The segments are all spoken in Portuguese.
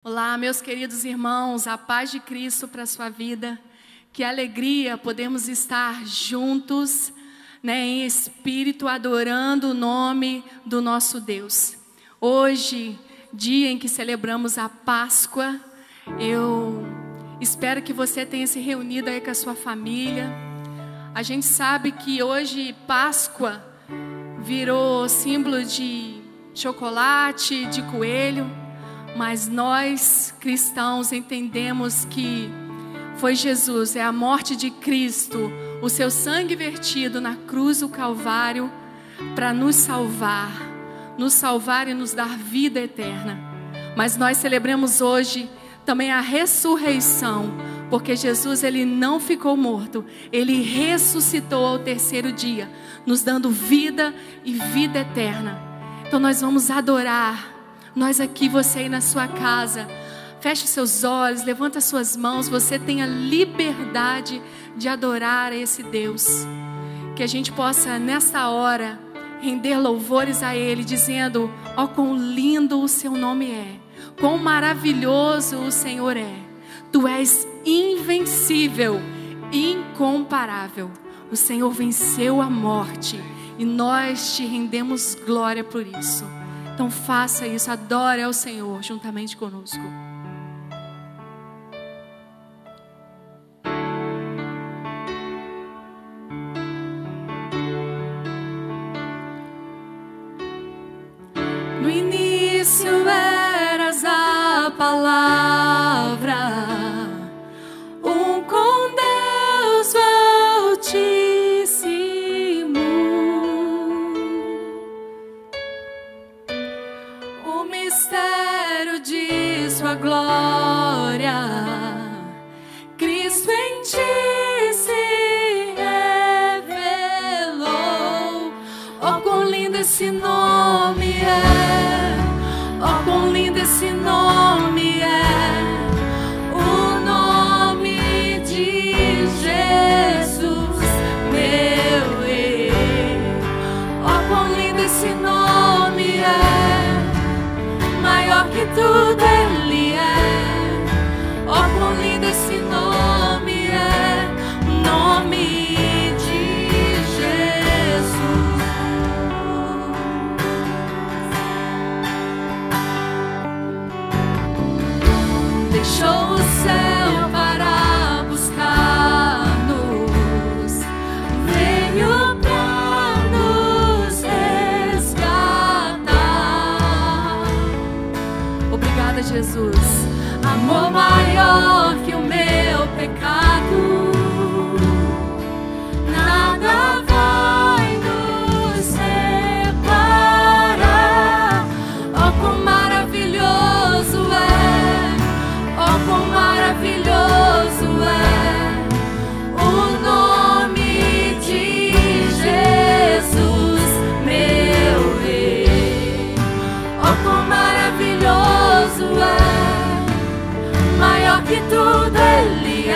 Olá, meus queridos irmãos, a paz de Cristo para a sua vida. Que alegria podemos estar juntos, em espírito, adorando o nome do nosso Deus. Hoje, dia em que celebramos a Páscoa, eu espero que você tenha se reunido aí com a sua família. A gente sabe que hoje Páscoa virou símbolo de chocolate, de coelho. Mas nós, cristãos, entendemos que foi Jesus, é a morte de Cristo, o seu sangue vertido na cruz do Calvário, para nos salvar e nos dar vida eterna. Mas nós celebramos hoje também a ressurreição, porque Jesus, ele não ficou morto, ele ressuscitou ao terceiro dia, nos dando vida e vida eterna. Então nós vamos adorar. Nós aqui, você aí na sua casa, feche seus olhos, levanta suas mãos. Você tem a liberdade de adorar a esse Deus. Que a gente possa nesta hora render louvores a Ele, dizendo: ó, quão lindo o seu nome é, quão maravilhoso o Senhor é. Tu és invencível, incomparável. O Senhor venceu a morte e nós te rendemos glória por isso. Então faça isso, adore ao Senhor juntamente conosco. No início eras a palavra, com Deus altíssimo. Mistério de sua glória, Cristo em ti se revelou. Oh, quão lindo esse nome é! Oh, quão lindo esse nome é! O nome de Jesus, meu Rei. Oh, quão lindo esse nome é! Maior que tudo Ele é. Oh, quão lindo esse nome é, o nome de Jesus. Deixou o céu para buscar-nos, veio para nos resgatar. Obrigada, Jesus. Amor maior que o meu pecado, nada vai nos separar. Oh, quão maravilhoso é! Oh, quão maravilhoso é o nome de Jesus, meu Rei. Oh, quão maravilhoso é! Maior que tudo Ele é.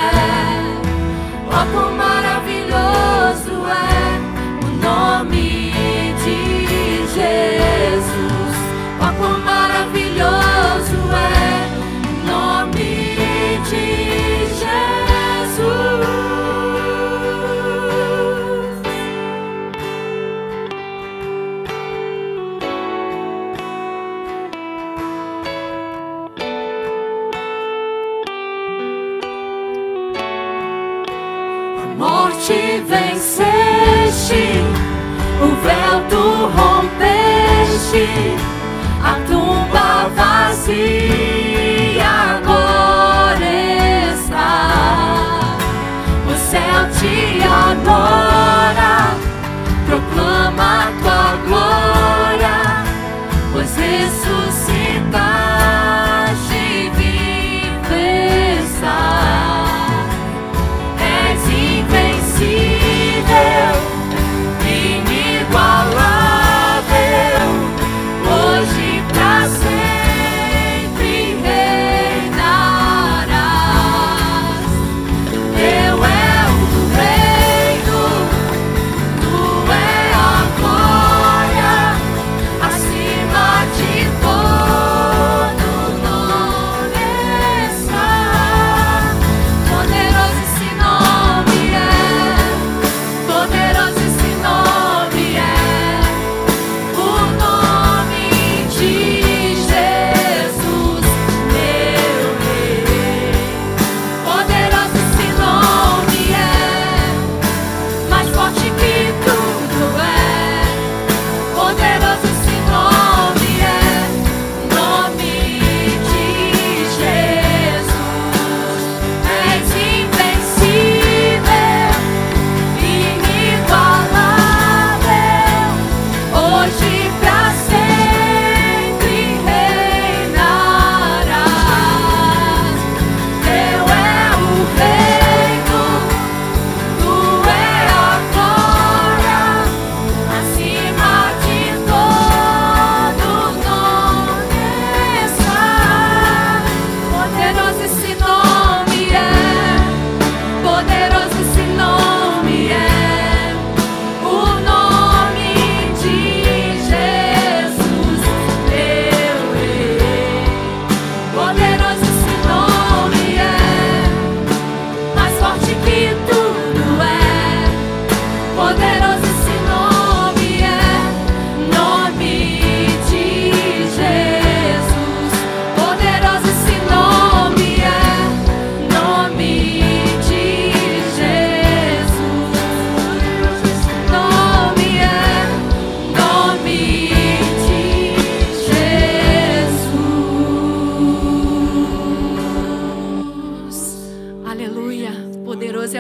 Oh, quão maravilhoso é o nome de Jesus. Oh, quão maravilhoso é o nome de Jesus. Morte venceste, o véu tu rompeste, a tumba vazia agora está. O céu te adora, proclama tua glória, pois ressuscitaste viva. Inigualável, hoje pra sempre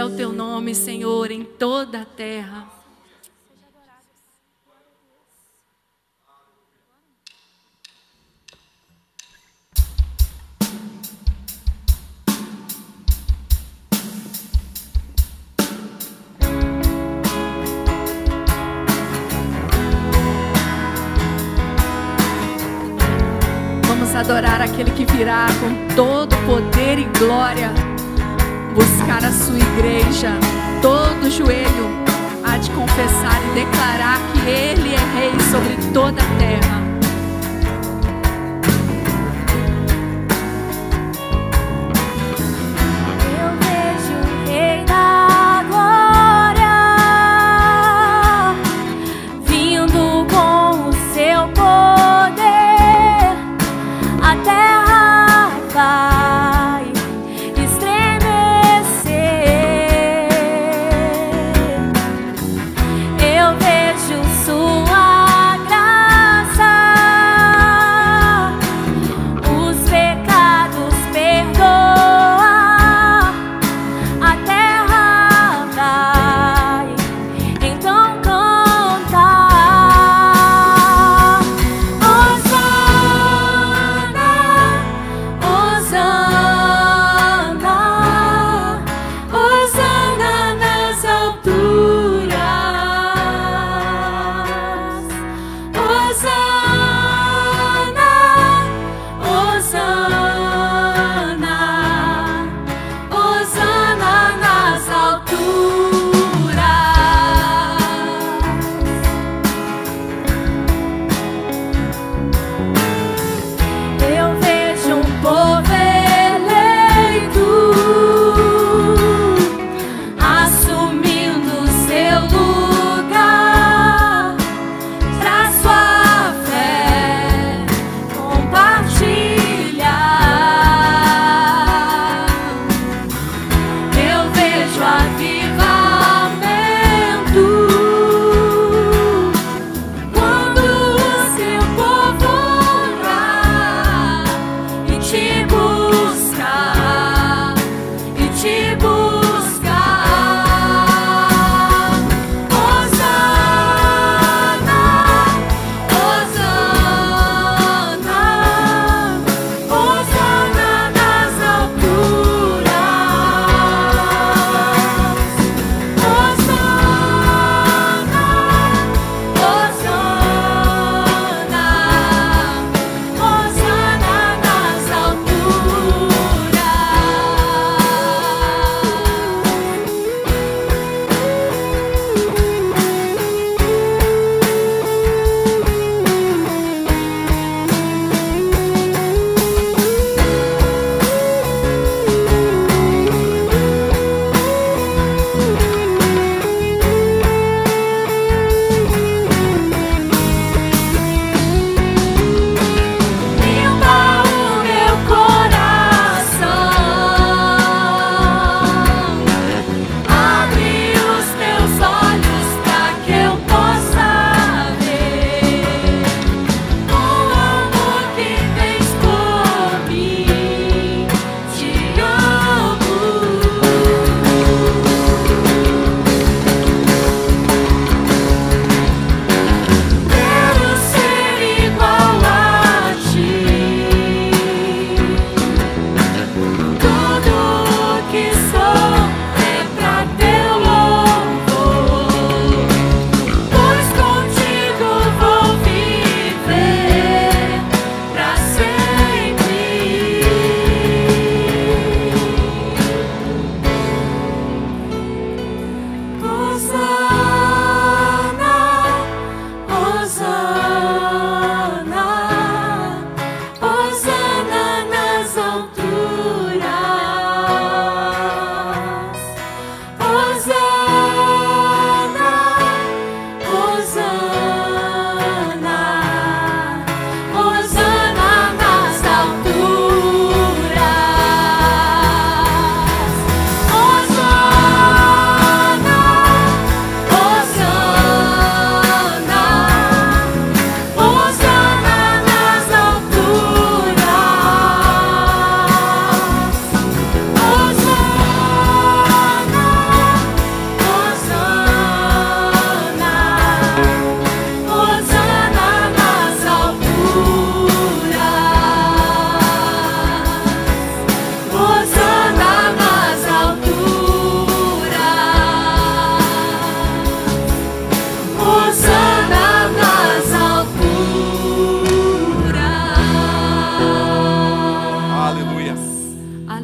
é o teu nome, Senhor, em toda a terra. Adorar aquele que virá com todo poder e glória, buscar a sua igreja. Todo joelho há de confessar e declarar que Ele é Rei sobre toda a terra. Hosana nas alturas.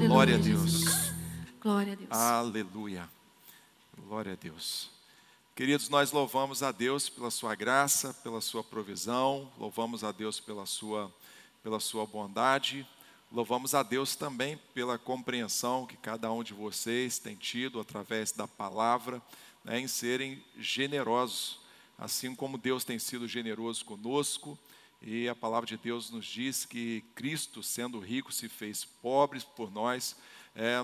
Aleluia. Glória a Deus. Jesus. Glória a Deus. Aleluia. Glória a Deus. Queridos, nós louvamos a Deus pela sua graça, pela sua provisão, louvamos a Deus pela sua bondade, louvamos a Deus também pela compreensão que cada um de vocês tem tido através da palavra, né, em serem generosos, assim como Deus tem sido generoso conosco. E a palavra de Deus nos diz que Cristo, sendo rico, se fez pobre por nós.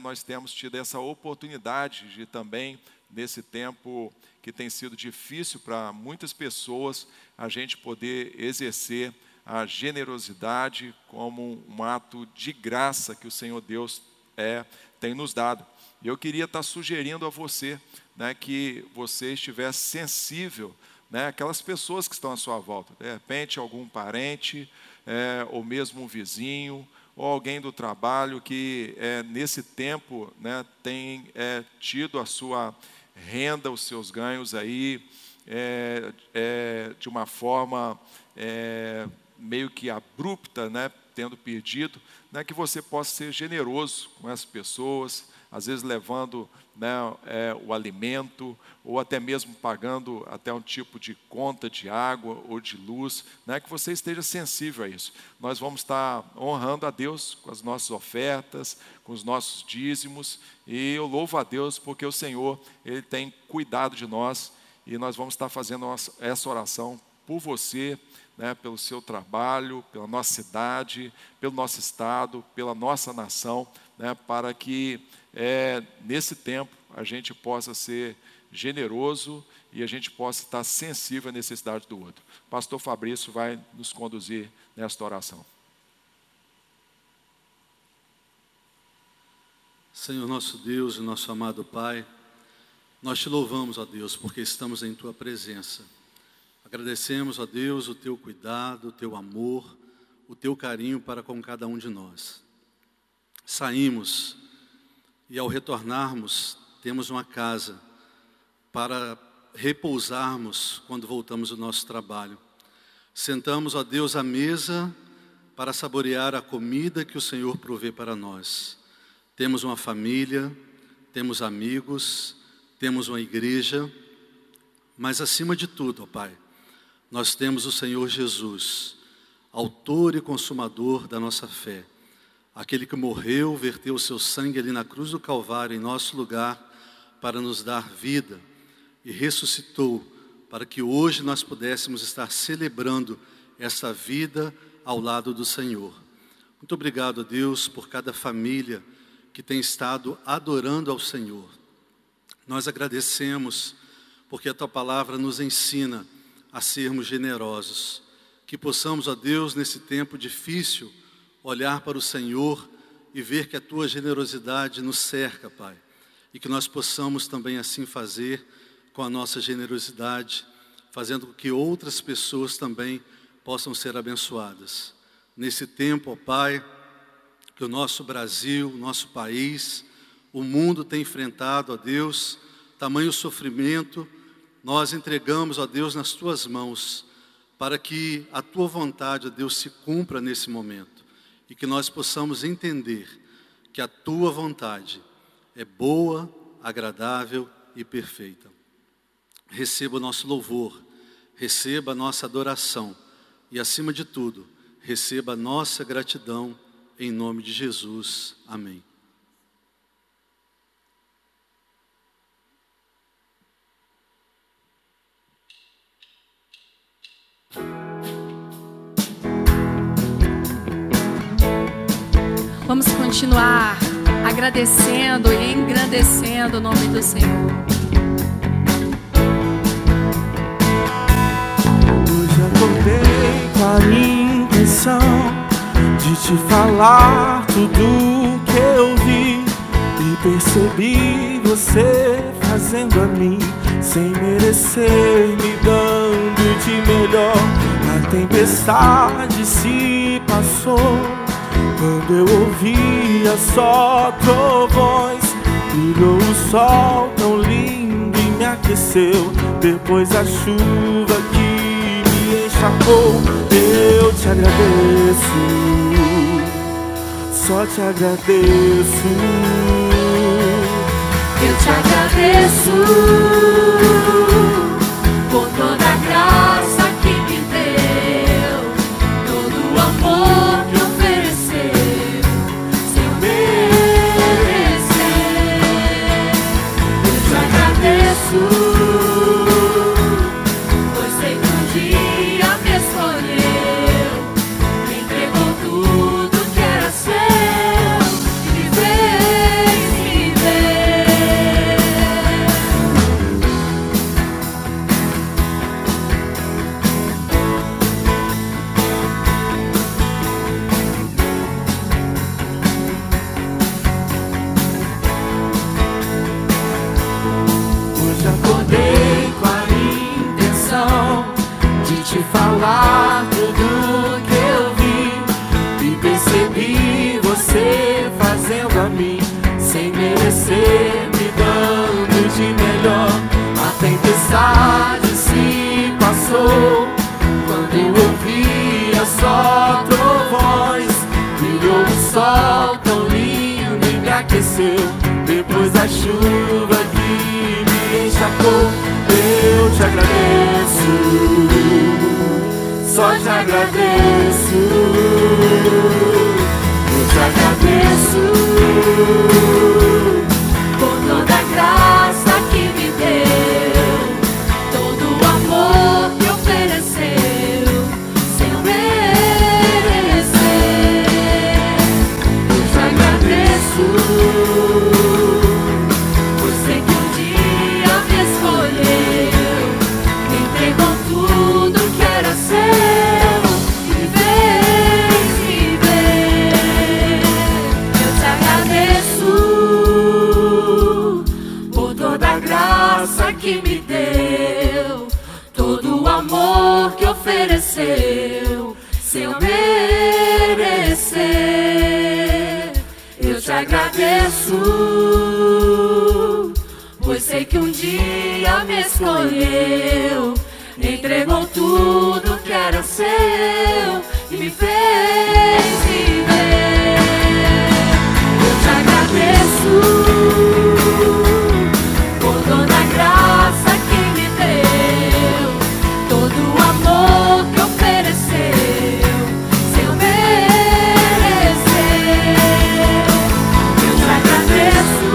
Nós temos tido essa oportunidade de também, nesse tempo que tem sido difícil para muitas pessoas, a gente poder exercer a generosidade como um ato de graça que o Senhor Deus tem nos dado. E eu queria estar sugerindo a você, né, que você estivesse sensível, né, aquelas pessoas que estão à sua volta, de repente algum parente, ou mesmo um vizinho, ou alguém do trabalho que nesse tempo, né, tem tido a sua renda, os seus ganhos aí de uma forma meio que abrupta, né, tendo perdido, né, que você possa ser generoso com essas pessoas, às vezes levando, né, o alimento, ou até mesmo pagando até um tipo de conta de água ou de luz, né, que você esteja sensível a isso. Nós vamos estar honrando a Deus com as nossas ofertas, com os nossos dízimos, e eu louvo a Deus porque o Senhor, Ele tem cuidado de nós, e nós vamos estar fazendo essa oração por você, né, pelo seu trabalho, pela nossa cidade, pelo nosso estado, pela nossa nação, né, para que nesse tempo a gente possa ser generoso e a gente possa estar sensível à necessidade do outro. O pastor Fabrício vai nos conduzir nesta oração. Senhor nosso Deus e nosso amado Pai, nós te louvamos, ó Deus, porque estamos em tua presença. Agradecemos, ó Deus, o teu cuidado, o teu amor, o teu carinho para com cada um de nós. Saímos e ao retornarmos temos uma casa para repousarmos quando voltamos do nosso trabalho. Sentamos, ó Deus, à mesa para saborear a comida que o Senhor provê para nós. Temos uma família, temos amigos, temos uma igreja, mas acima de tudo, ó Pai, nós temos o Senhor Jesus, autor e consumador da nossa fé. Aquele que morreu, verteu o seu sangue ali na cruz do Calvário em nosso lugar para nos dar vida e ressuscitou para que hoje nós pudéssemos estar celebrando essa vida ao lado do Senhor. Muito obrigado, Deus, por cada família que tem estado adorando ao Senhor. Nós agradecemos porque a Tua palavra nos ensina a sermos generosos. Que possamos, ó Deus, nesse tempo difícil, olhar para o Senhor e ver que a Tua generosidade nos cerca, Pai. E que nós possamos também assim fazer com a nossa generosidade, fazendo com que outras pessoas também possam ser abençoadas. Nesse tempo, ó Pai, que o nosso Brasil, o nosso país, o mundo tem enfrentado, ó Deus, tamanho sofrimento, nós entregamos, ó Deus, nas Tuas mãos, para que a Tua vontade, ó Deus, se cumpra nesse momento. E que nós possamos entender que a Tua vontade é boa, agradável e perfeita. Receba o nosso louvor, receba a nossa adoração e, acima de tudo, receba a nossa gratidão em nome de Jesus. Amém. Vamos continuar agradecendo e engrandecendo o nome do Senhor. Hoje acordei com a intenção de te falar tudo que eu vi e percebi você fazendo a mim sem merecer, me dando de melhor. A tempestade se passou quando eu ouvia só trovões. Brilhou o sol tão lindo e me aqueceu. Depois a chuva que me encharcou. Eu te agradeço. só te agradeço. Eu te agradeço por toda a graça que me deu, todo o amor que ofereceu, sem merecer. Eu te agradeço, pois sei que um dia me escolheu, me entregou tudo que era seu e me fez viver. Hoje acordei com a intenção de te falar tudo que eu vi e percebi você fazendo a mim sem merecer, me dando de melhor. A tempestade se passou quando eu ouvia só trovões. Brilhou o sol tão lindo e me aqueceu. Depois da chuva que me encharcou, eu te agradeço, só te agradeço. Eu te agradeço Por toda a graça que me deu, todo o amor que ofereceu, sem eu merecer. Eu te agradeço, pois sei que um dia me escolheu, me entregou tudo que era seu e me fez viver. Eu te agradeço por toda a graça que me deu, todo o amor que ofereceu, sem eu merecer. Eu te agradeço, pois sei que um dia me escolheu, entregou tudo que era seu e me fez viver. Eu te agradeço por toda a graça que me deu, todo o amor que ofereceu, sem eu merecer. Eu te agradeço,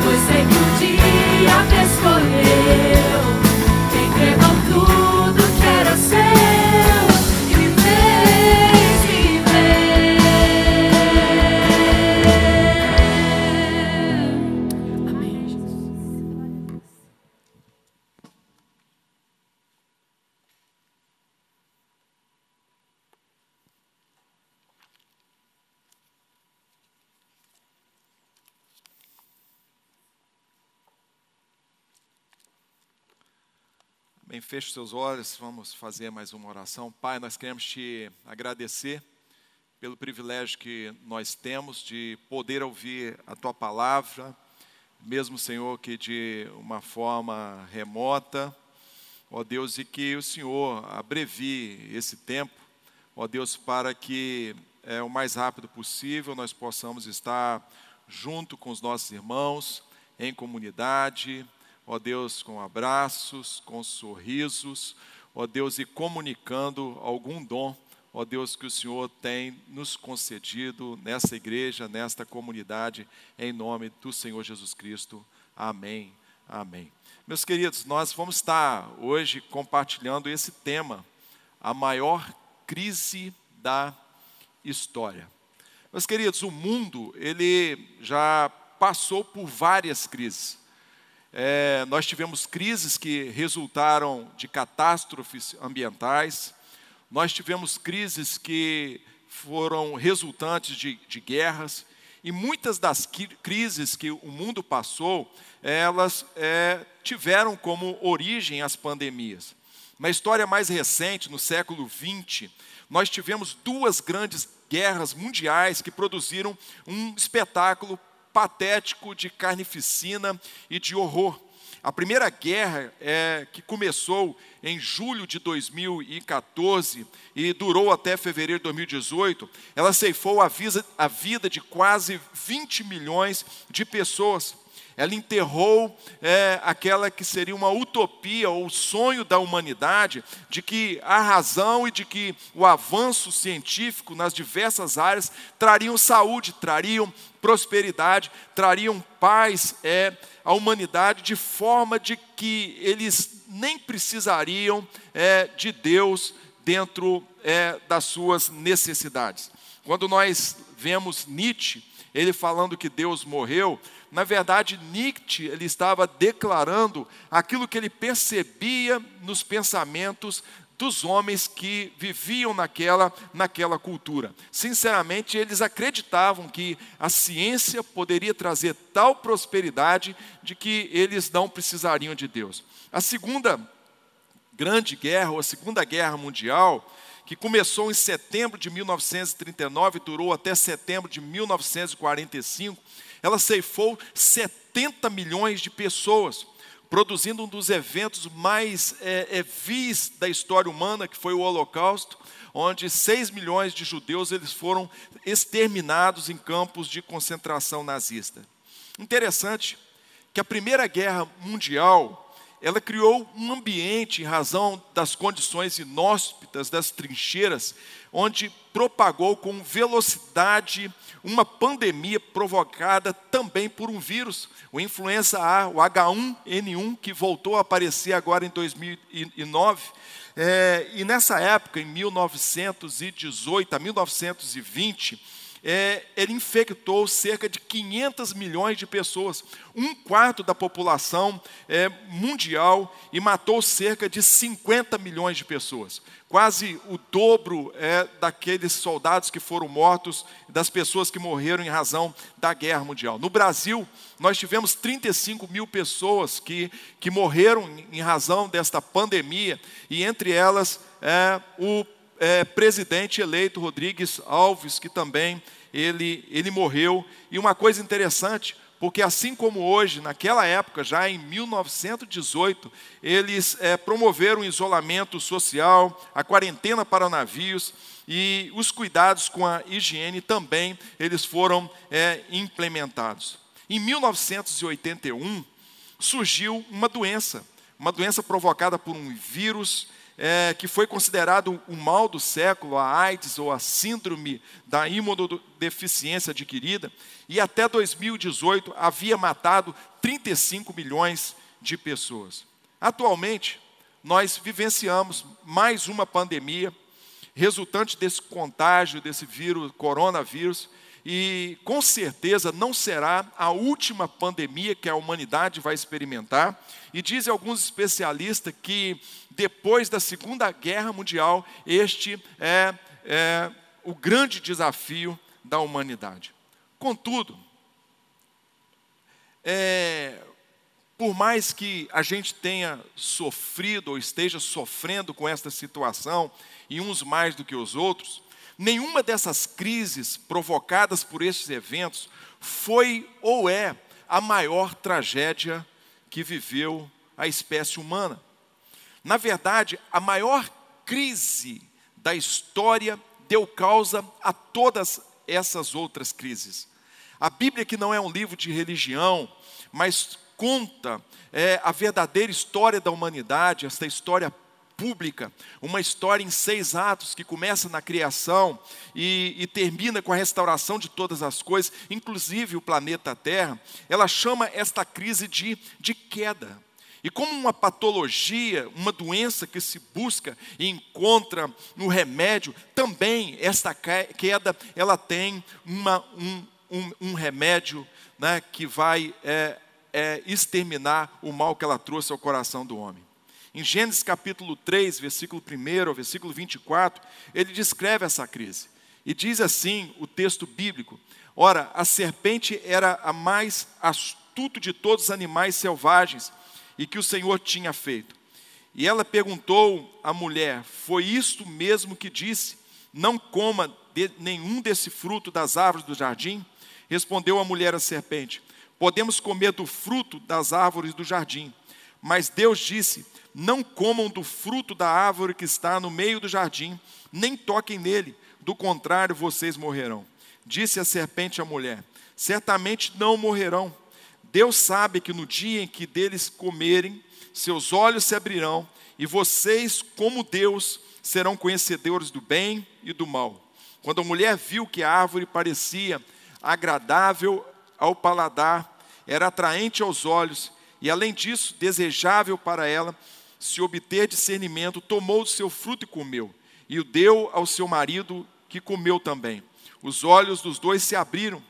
pois sei que um dia me escolheu, entregou tudo que era seu e me fez viver. Amém, Jesus. Bem, feche os seus olhos, vamos fazer mais uma oração. Pai, nós queremos te agradecer pelo privilégio que nós temos de poder ouvir a Tua palavra, mesmo, Senhor, que de uma forma remota, ó Deus, e que o Senhor abrevie esse tempo, ó Deus, para que o mais rápido possível nós possamos estar junto com os nossos irmãos, em comunidade, ó Deus, com abraços, com sorrisos, ó Deus, e comunicando algum dom, ó Deus, que o Senhor tem nos concedido nessa igreja, nesta comunidade, em nome do Senhor Jesus Cristo. Amém, amém. Meus queridos, nós vamos estar hoje compartilhando esse tema, a maior crise da história. Meus queridos, o mundo, ele já passou por várias crises. Nós tivemos crises que resultaram de catástrofes ambientais, nós tivemos crises que foram resultantes de guerras, e muitas das crises que o mundo passou, elas tiveram como origem as pandemias. Na história mais recente, no século XX, nós tivemos duas grandes guerras mundiais que produziram um espetáculo patético de carnificina e de horror. a primeira guerra que começou em julho de 2014 e durou até fevereiro de 2018, ela ceifou a vida de quase 20 milhões de pessoas. Ela enterrou aquela que seria uma utopia ou sonho da humanidade, de que a razão e de que o avanço científico nas diversas áreas trariam saúde, trariam prosperidade, trariam paz à humanidade, de forma de que eles nem precisariam de Deus dentro das suas necessidades. Quando nós vemos Nietzsche, ele falando que Deus morreu, na verdade, Nietzsche ele estava declarando aquilo que ele percebia nos pensamentos dos homens que viviam naquela cultura. Sinceramente, eles acreditavam que a ciência poderia trazer tal prosperidade de que eles não precisariam de Deus. A segunda grande guerra, ou a Segunda Guerra Mundial, que começou em setembro de 1939 e durou até setembro de 1945, ela ceifou 70 milhões de pessoas, produzindo um dos eventos mais vis da história humana, que foi o Holocausto, onde 6 milhões de judeus eles foram exterminados em campos de concentração nazista. Interessante que a Primeira Guerra Mundial, ela criou um ambiente, em razão das condições inóspitas das trincheiras, onde propagou com velocidade uma pandemia provocada também por um vírus, o influenza A, o H1N1, que voltou a aparecer agora em 2009. E nessa época, em 1918 a 1920, ele infectou cerca de 500 milhões de pessoas, 1/4 da população mundial, e matou cerca de 50 milhões de pessoas. Quase o dobro daqueles soldados que foram mortos, das pessoas que morreram em razão da guerra mundial. No Brasil, nós tivemos 35 mil pessoas que morreram em razão desta pandemia, e entre elas o presidente eleito Rodrigues Alves, que também ele morreu. E uma coisa interessante, porque assim como hoje, naquela época, já em 1918, eles promoveram o isolamento social, a quarentena para navios, e os cuidados com a higiene também eles foram implementados. Em 1981, surgiu uma doença provocada por um vírus que foi considerado o mal do século, a AIDS, ou a síndrome da imunodeficiência adquirida, e até 2018 havia matado 35 milhões de pessoas. Atualmente, nós vivenciamos mais uma pandemia resultante desse contágio, desse vírus, coronavírus, e com certeza não será a última pandemia que a humanidade vai experimentar. E dizem alguns especialistas que depois da Segunda Guerra Mundial, este é o grande desafio da humanidade. Contudo, por mais que a gente tenha sofrido ou esteja sofrendo com esta situação, e uns mais do que os outros, nenhuma dessas crises provocadas por estes eventos foi ou é a maior tragédia que viveu a espécie humana. Na verdade, a maior crise da história deu causa a todas essas outras crises. A Bíblia, que não é um livro de religião, mas conta a verdadeira história da humanidade, essa história pública, uma história em 6 atos que começa na criação e termina com a restauração de todas as coisas, inclusive o planeta Terra. Ela chama esta crise de queda. E como uma patologia, uma doença que se busca e encontra no remédio, também esta queda ela tem um remédio, né, que vai exterminar o mal que ela trouxe ao coração do homem. Em Gênesis capítulo 3, versículo 1 ao versículo 24, ele descreve essa crise. E diz assim o texto bíblico: ora, a serpente era a mais astuta de todos os animais selvagens e que o Senhor tinha feito. E ela perguntou à mulher: foi isto mesmo que disse? Não coma nenhum desse fruto das árvores do jardim? Respondeu a mulher à serpente: podemos comer do fruto das árvores do jardim, Mas Deus disse: não comam do fruto da árvore que está no meio do jardim, nem toquem nele, do contrário vocês morrerão. Disse a serpente à mulher: certamente não morrerão. Deus sabe que no dia em que deles comerem, seus olhos se abrirão, e vocês, como Deus, serão conhecedores do bem e do mal. Quando a mulher viu que a árvore parecia agradável ao paladar, era atraente aos olhos, e além disso, desejável para ela se obter discernimento, tomou do seu fruto e comeu, e o deu ao seu marido, que comeu também. Os olhos dos dois se abriram,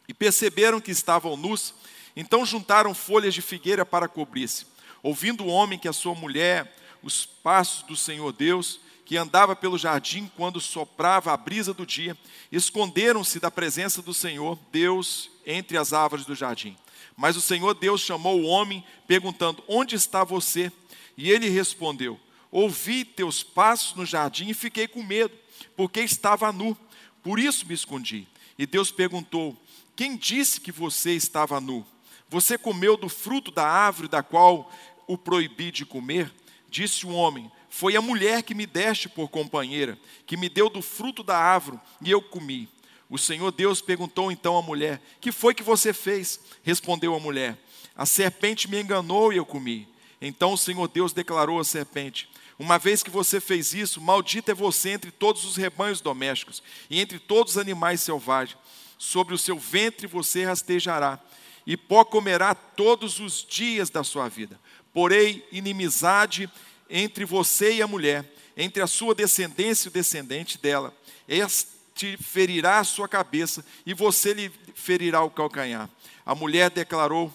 e perceberam que estavam nus, então juntaram folhas de figueira para cobrir-se. Ouvindo o homem que a sua mulher, os passos do Senhor Deus, que andava pelo jardim quando soprava a brisa do dia, esconderam-se da presença do Senhor Deus entre as árvores do jardim. Mas o Senhor Deus chamou o homem, perguntando: onde está você? E ele respondeu: ouvi teus passos no jardim e fiquei com medo, porque estava nu, por isso me escondi. E Deus perguntou: quem disse que você estava nu? Você comeu do fruto da árvore da qual o proibi de comer? Disse o homem: foi a mulher que me deste por companheira, que me deu do fruto da árvore, e eu comi. O Senhor Deus perguntou então à mulher: que foi que você fez? Respondeu a mulher: a serpente me enganou e eu comi. Então o Senhor Deus declarou à serpente: uma vez que você fez isso, maldita é você entre todos os rebanhos domésticos, e entre todos os animais selvagens. Sobre o seu ventre você rastejará, e pó comerá todos os dias da sua vida. Porém, inimizade entre você e a mulher, entre a sua descendência e o descendente dela. Este ferirá a sua cabeça, e você lhe ferirá o calcanhar. A mulher declarou: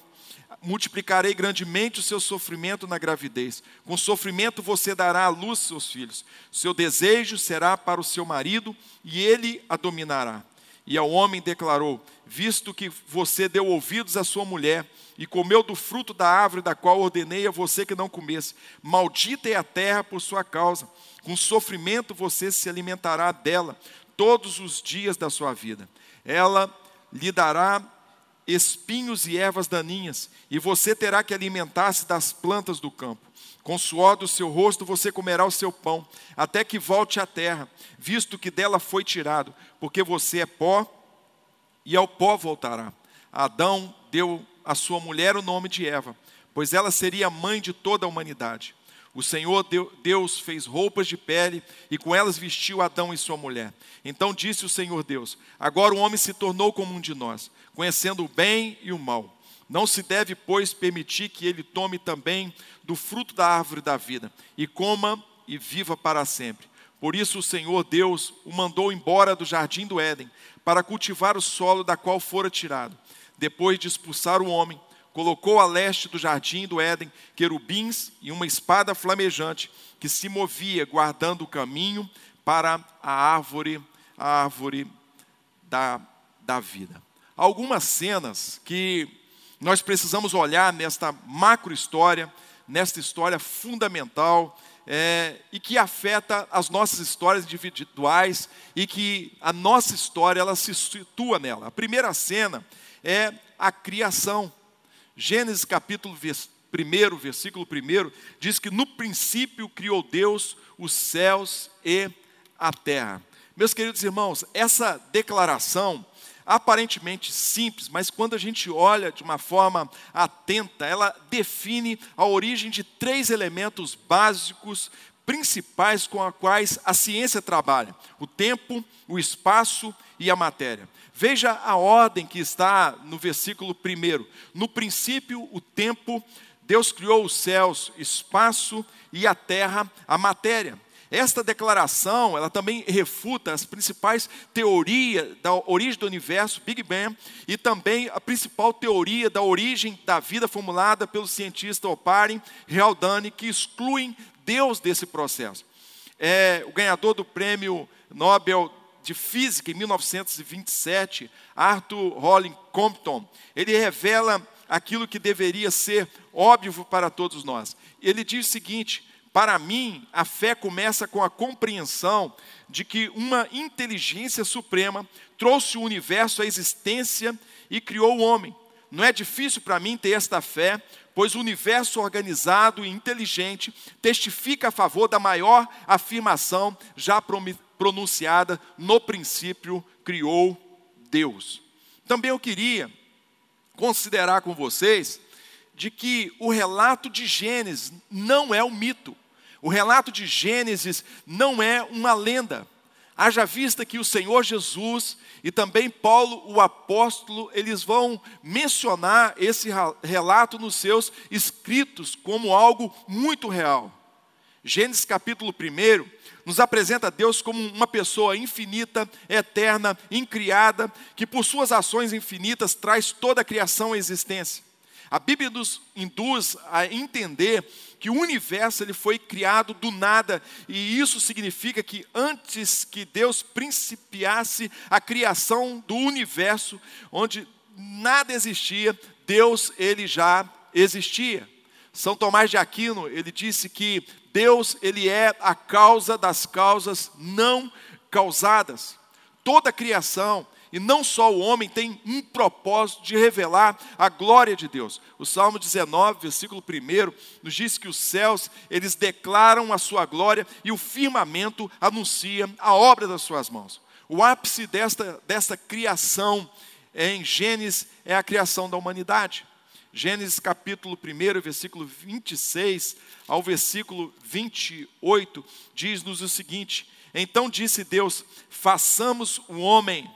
multiplicarei grandemente o seu sofrimento na gravidez. Com sofrimento você dará à luz seus filhos. Seu desejo será para o seu marido, e ele a dominará. E ao homem declarou: visto que você deu ouvidos à sua mulher, e comeu do fruto da árvore da qual ordenei a você que não comesse, maldita é a terra por sua causa. Com sofrimento você se alimentará dela todos os dias da sua vida. Ela lhe dará espinhos e ervas daninhas, e você terá que alimentar-se das plantas do campo. Com o suor do seu rosto você comerá o seu pão, até que volte à terra, visto que dela foi tirado, porque você é pó, e ao pó voltará. Adão deu à sua mulher o nome de Eva, pois ela seria a mãe de toda a humanidade. O Senhor Deus fez roupas de pele, e com elas vestiu Adão e sua mulher. Então disse o Senhor Deus: agora o homem se tornou como um de nós, conhecendo o bem e o mal. Não se deve, pois, permitir que ele tome também do fruto da árvore da vida, e coma e viva para sempre. Por isso o Senhor Deus o mandou embora do jardim do Éden, para cultivar o solo da qual fora tirado. Depois de expulsar o homem, colocou a leste do jardim do Éden querubins e uma espada flamejante, que se movia guardando o caminho para a árvore da vida. Algumas cenas que nós precisamos olhar nesta macro história, nesta história fundamental, e que afeta as nossas histórias individuais, e que a nossa história ela se situa nela. A primeira cena é a criação. Gênesis capítulo 1, versículo 1, diz que no princípio criou Deus os céus e a terra. Meus queridos irmãos, essa declaração aparentemente simples, mas quando a gente olha de uma forma atenta, ela define a origem de 3 elementos básicos, principais com os quais a ciência trabalha: o tempo, o espaço e a matéria. Veja a ordem que está no versículo 1. No princípio, o tempo, Deus criou os céus, espaço e a terra, a matéria. Esta declaração, ela também refuta as principais teorias da origem do universo, Big Bang, e também a principal teoria da origem da vida formulada pelo cientista Oparin Haldane, que excluem Deus desse processo. O ganhador do prêmio Nobel de Física em 1927, Arthur Rollin Compton, ele revela aquilo que deveria ser óbvio para todos nós. Ele diz o seguinte: para mim, a fé começa com a compreensão de que uma inteligência suprema trouxe o universo à existência e criou o homem. Não é difícil para mim ter esta fé, pois o universo organizado e inteligente testifica a favor da maior afirmação já pronunciada: no princípio criou Deus. Também eu queria considerar com vocês de que o relato de Gênesis não é um mito. O relato de Gênesis não é uma lenda. Haja vista que o Senhor Jesus e também Paulo, o apóstolo, eles vão mencionar esse relato nos seus escritos como algo muito real. Gênesis capítulo 1 nos apresenta Deus como uma pessoa infinita, eterna, incriada, que por suas ações infinitas traz toda a criação à existência. A Bíblia nos induz a entender que o universo ele foi criado do nada, e isso significa que antes que Deus principiasse a criação do universo, onde nada existia, Deus ele já existia. São Tomás de Aquino, ele disse que Deus ele é a causa das causas não causadas. Toda a criação, e não só o homem, tem um propósito de revelar a glória de Deus. O Salmo 19, versículo 1, nos diz que os céus, eles declaram a sua glória e o firmamento anuncia a obra das suas mãos. O ápice desta criação em Gênesis é a criação da humanidade. Gênesis capítulo 1, versículo 26 ao versículo 28, diz-nos o seguinte: então disse Deus: façamos o homem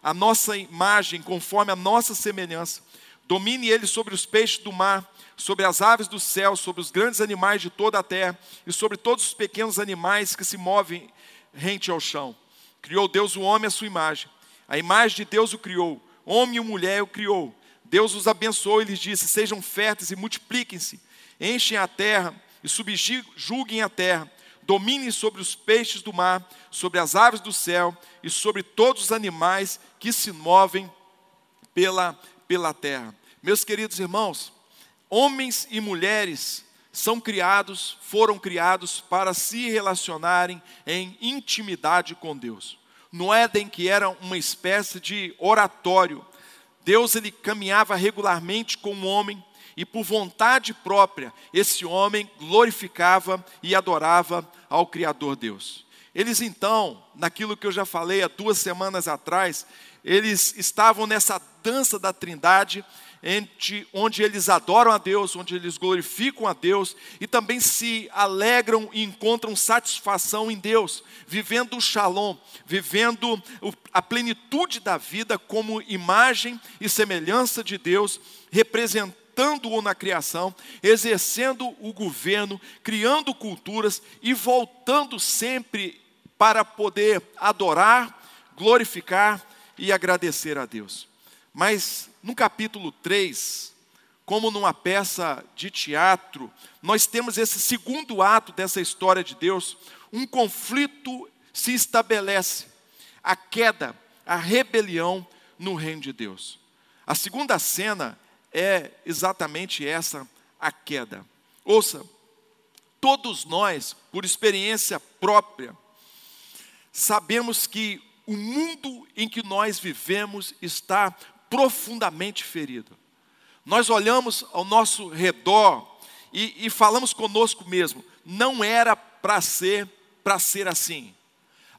a nossa imagem, conforme a nossa semelhança. Domine ele sobre os peixes do mar, sobre as aves do céu, sobre os grandes animais de toda a terra, e sobre todos os pequenos animais que se movem rente ao chão. Criou Deus o homem à sua imagem. A imagem de Deus o criou, homem e mulher o criou. Deus os abençoou e lhes disse: sejam férteis e multipliquem-se, enchem a terra e subjuguem a terra. Dominem sobre os peixes do mar, sobre as aves do céu e sobre todos os animais que se movem pela terra. Meus queridos irmãos, homens e mulheres foram criados para se relacionarem em intimidade com Deus. No Éden, que era uma espécie de oratório, Deus ele caminhava regularmente com o homem, e por vontade própria, esse homem glorificava e adorava ao Criador Deus. Eles então, naquilo que eu já falei há 2 semanas atrás, eles estavam nessa dança da Trindade, onde eles adoram a Deus, onde eles glorificam a Deus, e também se alegram e encontram satisfação em Deus, vivendo o shalom, vivendo a plenitude da vida como imagem e semelhança de Deus, representando-o na criação, exercendo o governo, criando culturas e voltando sempre para poder adorar, glorificar e agradecer a Deus. Mas no capítulo 3, como numa peça de teatro, nós temos esse segundo ato dessa história de Deus. Um conflito se estabelece, a queda, a rebelião no reino de Deus. A segunda cena é exatamente essa, a queda. Ouça, todos nós, por experiência própria, sabemos que o mundo em que nós vivemos está profundamente ferido. Nós olhamos ao nosso redor e falamos conosco mesmo: não era para ser assim.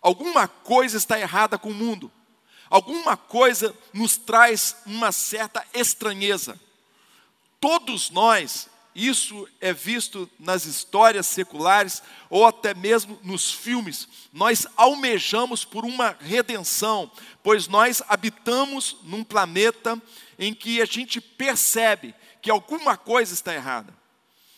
Alguma coisa está errada com o mundo. Alguma coisa nos traz uma certa estranheza. Todos nós, isso é visto nas histórias seculares ou até mesmo nos filmes, nós almejamos por uma redenção, pois nós habitamos num planeta em que a gente percebe que alguma coisa está errada.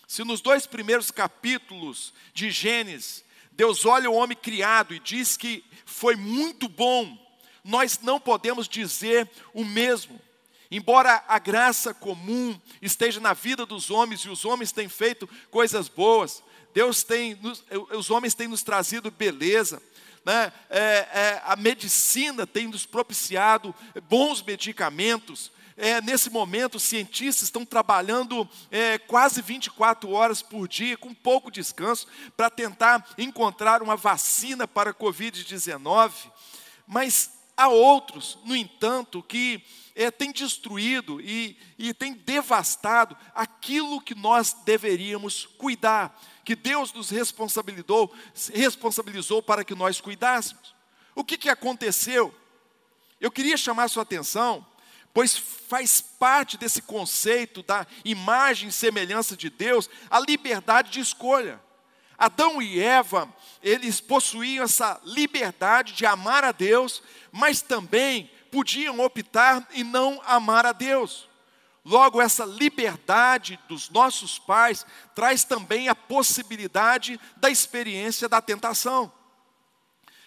Se nos 2 primeiros capítulos de Gênesis, Deus olha o homem criado e diz que foi muito bom, nós não podemos dizer o mesmo. Embora a graça comum esteja na vida dos homens, e os homens têm feito coisas boas, os homens têm nos trazido beleza, né? A medicina tem nos propiciado bons medicamentos. Nesse momento, os cientistas estão trabalhando quase 24 horas por dia, com pouco descanso, para tentar encontrar uma vacina para a Covid-19. Mas há outros, no entanto, que têm destruído e têm devastado aquilo que nós deveríamos cuidar, que Deus nos responsabilizou para que nós cuidássemos. O que aconteceu? Eu queria chamar a sua atenção, pois faz parte desse conceito da imagem e semelhança de Deus, a liberdade de escolha. Adão e Eva, eles possuíam essa liberdade de amar a Deus, mas também podiam optar em não amar a Deus. Logo, essa liberdade dos nossos pais traz também a possibilidade da experiência da tentação.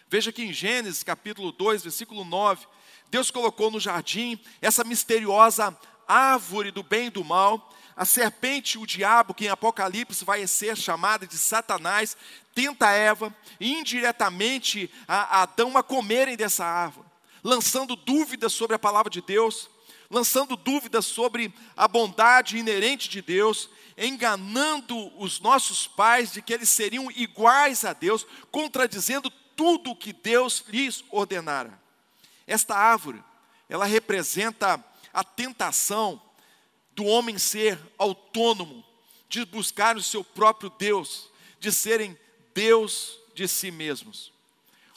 Veja que em Gênesis capítulo 2, versículo 9, Deus colocou no jardim essa misteriosa árvore do bem e do mal. A serpente, o diabo, que em Apocalipse vai ser chamada de Satanás, tenta Eva e indiretamente a Adão a comerem dessa árvore, lançando dúvidas sobre a palavra de Deus, lançando dúvidas sobre a bondade inerente de Deus, enganando os nossos pais de que eles seriam iguais a Deus, contradizendo tudo o que Deus lhes ordenara. Esta árvore, ela representa a tentação do homem ser autônomo, de buscar o seu próprio Deus, de serem Deus de si mesmos.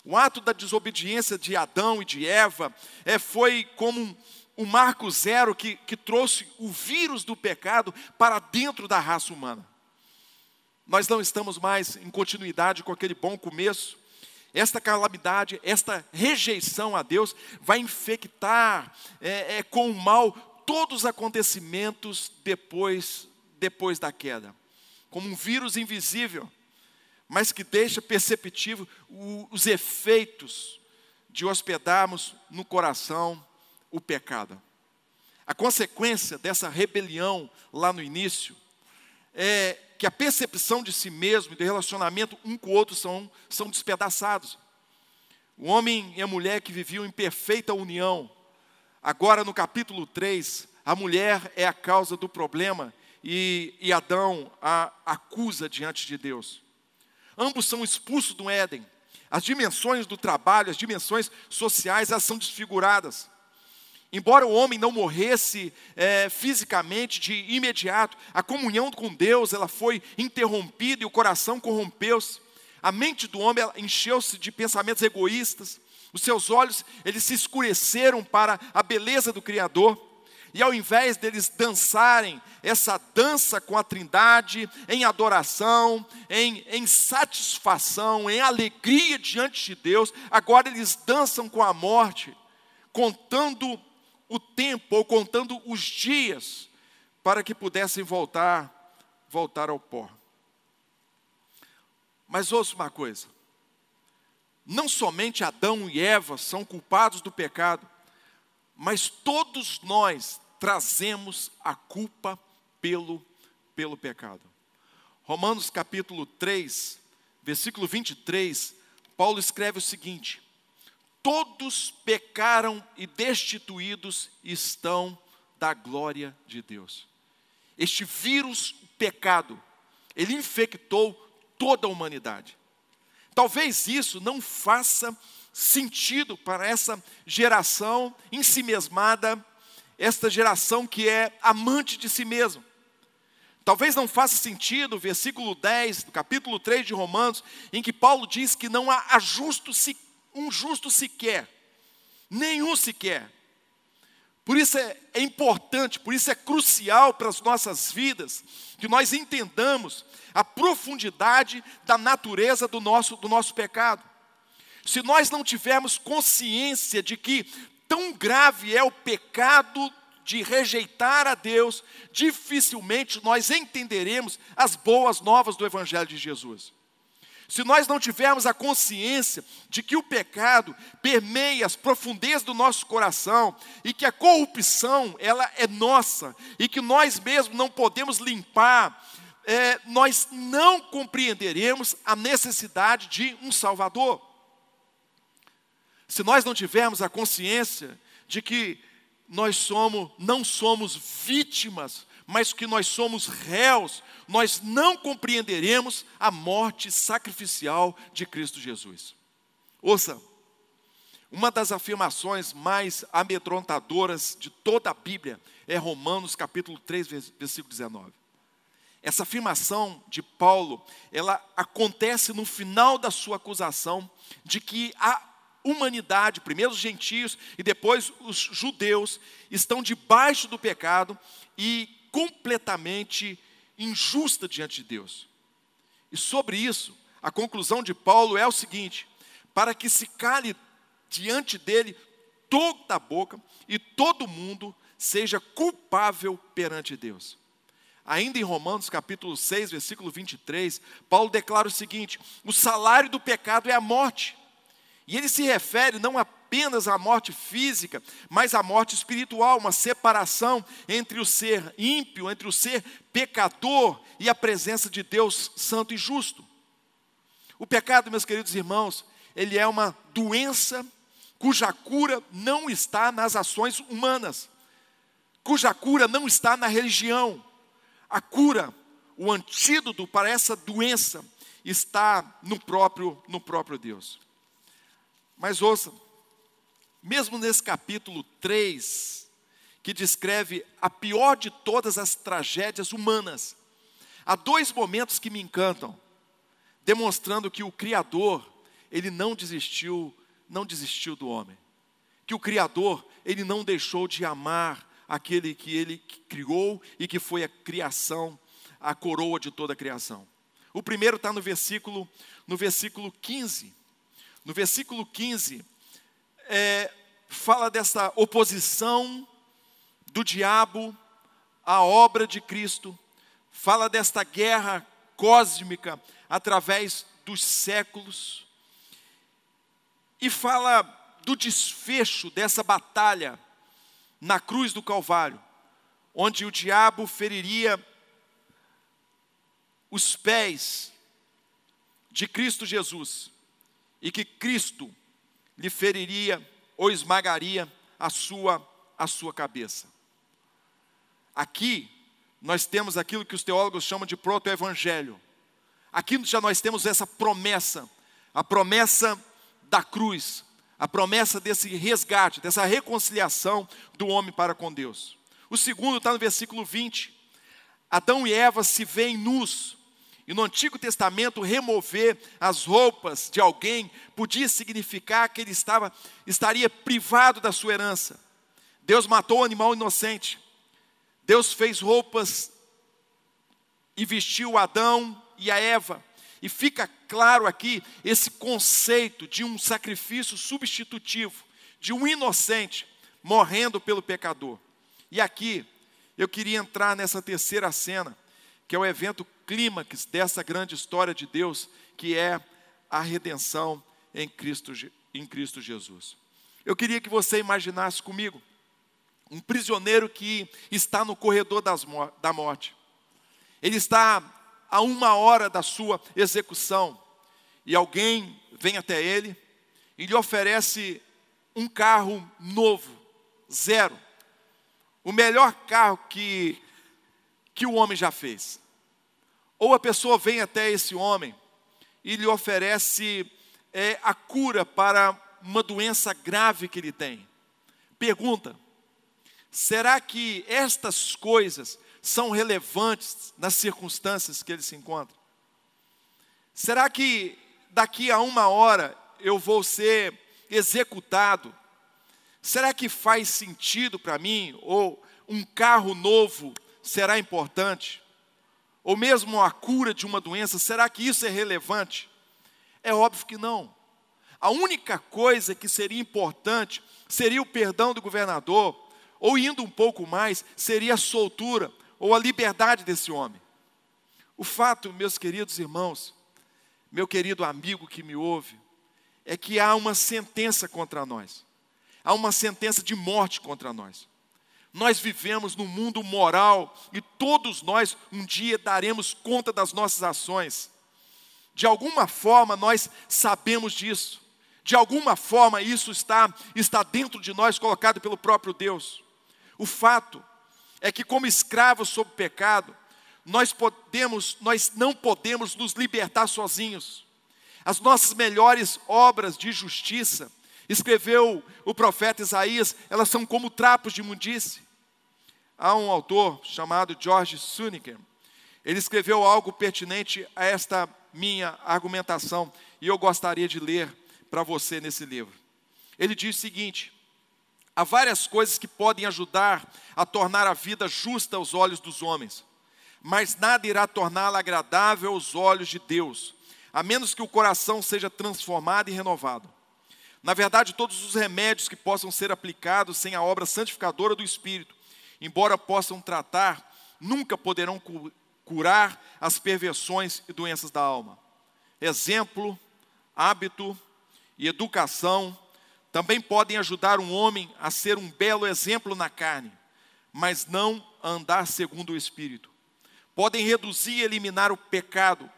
O ato da desobediência de Adão e de Eva foi como um marco zero que trouxe o vírus do pecado para dentro da raça humana. Nós não estamos mais em continuidade com aquele bom começo. Esta calamidade, esta rejeição a Deus vai infectar com o mal todos os acontecimentos depois da queda. Como um vírus invisível, mas que deixa perceptível os efeitos de hospedarmos no coração o pecado. A consequência dessa rebelião lá no início é que a percepção de si mesmo e do relacionamento um com o outro são despedaçados. O homem e a mulher que viviam em perfeita união, agora no capítulo 3, a mulher é a causa do problema e Adão a acusa diante de Deus. Ambos são expulsos do Éden. As dimensões do trabalho, as dimensões sociais, elas são desfiguradas. Embora o homem não morresse fisicamente de imediato, a comunhão com Deus ela foi interrompida e o coração corrompeu-se. A mente do homem encheu-se de pensamentos egoístas. Os seus olhos eles se escureceram para a beleza do Criador. E ao invés deles dançarem essa dança com a Trindade, em adoração, em satisfação, em alegria diante de Deus, agora eles dançam com a morte, contando o tempo ou contando os dias para que pudessem voltar ao pó. Mas ouça uma coisa, não somente Adão e Eva são culpados do pecado, mas todos nós trazemos a culpa pelo pecado. Romanos capítulo 3, versículo 23, Paulo escreve o seguinte: todos pecaram e destituídos estão da glória de Deus. Este vírus, o pecado, ele infectou toda a humanidade. Talvez isso não faça sentido para essa geração ensimesmada, esta geração que é amante de si mesmo. Talvez não faça sentido o versículo 10 do capítulo 3 de Romanos, em que Paulo diz que não há um justo sequer, nenhum sequer. Por isso é importante, por isso é crucial para as nossas vidas, que nós entendamos a profundidade da natureza do nosso pecado. Se nós não tivermos consciência de que tão grave é o pecado de rejeitar a Deus, dificilmente nós entenderemos as boas novas do Evangelho de Jesus. Se nós não tivermos a consciência de que o pecado permeia as profundezas do nosso coração e que a corrupção ela é nossa e que nós mesmos não podemos limpar, nós não compreenderemos a necessidade de um Salvador. Se nós não tivermos a consciência de que nós não somos vítimas, mas que nós somos réus, nós não compreenderemos a morte sacrificial de Cristo Jesus. Ouça, Uma das afirmações mais amedrontadoras de toda a Bíblia é Romanos capítulo 3, versículo 19. Essa afirmação de Paulo, ela acontece no final da sua acusação de que a humanidade, primeiro os gentios e depois os judeus, estão debaixo do pecado e completamente injusta diante de Deus. E sobre isso, a conclusão de Paulo é o seguinte: para que se cale diante dele toda a boca e todo mundo seja culpável perante Deus. Ainda em Romanos capítulo 6, versículo 23, Paulo declara o seguinte: o salário do pecado é a morte. E ele se refere não apenas à morte física, mas à morte espiritual, uma separação entre o ser ímpio, entre o ser pecador e a presença de Deus santo e justo. O pecado, meus queridos irmãos, ele é uma doença cuja cura não está nas ações humanas, cuja cura não está na religião. A cura, o antídoto para essa doença está no próprio Deus. Mas ouça, mesmo nesse capítulo 3, que descreve a pior de todas as tragédias humanas, há dois momentos que me encantam, demonstrando que o Criador, ele não desistiu do homem. Que o Criador, ele não deixou de amar aquele que ele criou e que foi a criação, a coroa de toda a criação. O primeiro está no versículo 15. No versículo 15, fala dessa oposição do diabo à obra de Cristo, fala desta guerra cósmica através dos séculos, e fala do desfecho dessa batalha na cruz do Calvário, onde o diabo feriria os pés de Cristo Jesus, e que Cristo lhe feriria ou esmagaria a sua cabeça. Aqui nós temos aquilo que os teólogos chamam de proto-evangelho. Aqui já nós temos essa promessa, a promessa da cruz, a promessa desse resgate, dessa reconciliação do homem para com Deus. O segundo está no versículo 20. Adão e Eva se veem nus. E no Antigo Testamento, remover as roupas de alguém podia significar que ele estaria privado da sua herança. Deus matou o animal inocente. Deus fez roupas e vestiu Adão e a Eva. E fica claro aqui esse conceito de um sacrifício substitutivo, de um inocente morrendo pelo pecador. E aqui eu queria entrar nessa terceira cena, que é o evento clímax dessa grande história de Deus, que é a redenção em Cristo Jesus. Eu queria que você imaginasse comigo um prisioneiro que está no corredor da morte. Ele está a 1 hora da sua execução, e alguém vem até ele e lhe oferece um carro novo, zero, o melhor carro que o homem já fez. Ou a pessoa vem até esse homem e lhe oferece a cura para uma doença grave que ele tem. Pergunta: será que estas coisas são relevantes nas circunstâncias que ele se encontra? Será que daqui a 1 hora eu vou ser executado? Será que faz sentido para mim? Ou um carro novo será importante? Ou mesmo a cura de uma doença, será que isso é relevante? É óbvio que não. A única coisa que seria importante seria o perdão do governador, ou indo um pouco mais, seria a soltura ou a liberdade desse homem. O fato, meus queridos irmãos, meu querido amigo que me ouve, é que há uma sentença contra nós. Há uma sentença de morte contra nós. Nós vivemos num mundo moral e todos nós um dia daremos conta das nossas ações. De alguma forma nós sabemos disso. De alguma forma isso está dentro de nós, colocado pelo próprio Deus. O fato é que, como escravos sob o pecado, nós não podemos nos libertar sozinhos. As nossas melhores obras de justiça escreveu o profeta Isaías, elas são como trapos de imundície. Há um autor chamado George Suniker, ele escreveu algo pertinente a esta minha argumentação, e eu gostaria de ler para você nesse livro. Ele diz o seguinte: há várias coisas que podem ajudar a tornar a vida justa aos olhos dos homens, mas nada irá torná-la agradável aos olhos de Deus, a menos que o coração seja transformado e renovado. Na verdade, todos os remédios que possam ser aplicados sem a obra santificadora do Espírito, embora possam tratar, nunca poderão curar as perversões e doenças da alma. Exemplo, hábito e educação também podem ajudar um homem a ser um belo exemplo na carne, mas não a andar segundo o Espírito. Podem reduzir e eliminar o pecado,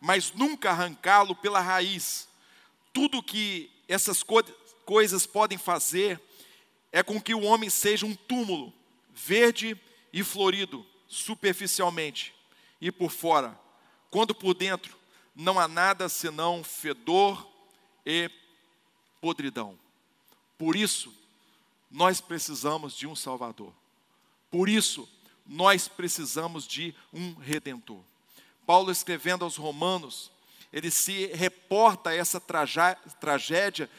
mas nunca arrancá-lo pela raiz. Tudo que essas coisas podem fazer é com que o homem seja um túmulo, verde e florido, superficialmente e por fora, quando por dentro não há nada senão fedor e podridão. Por isso, nós precisamos de um Salvador. Por isso, nós precisamos de um Redentor. Paulo, escrevendo aos Romanos, ele se reporta a essa tragédia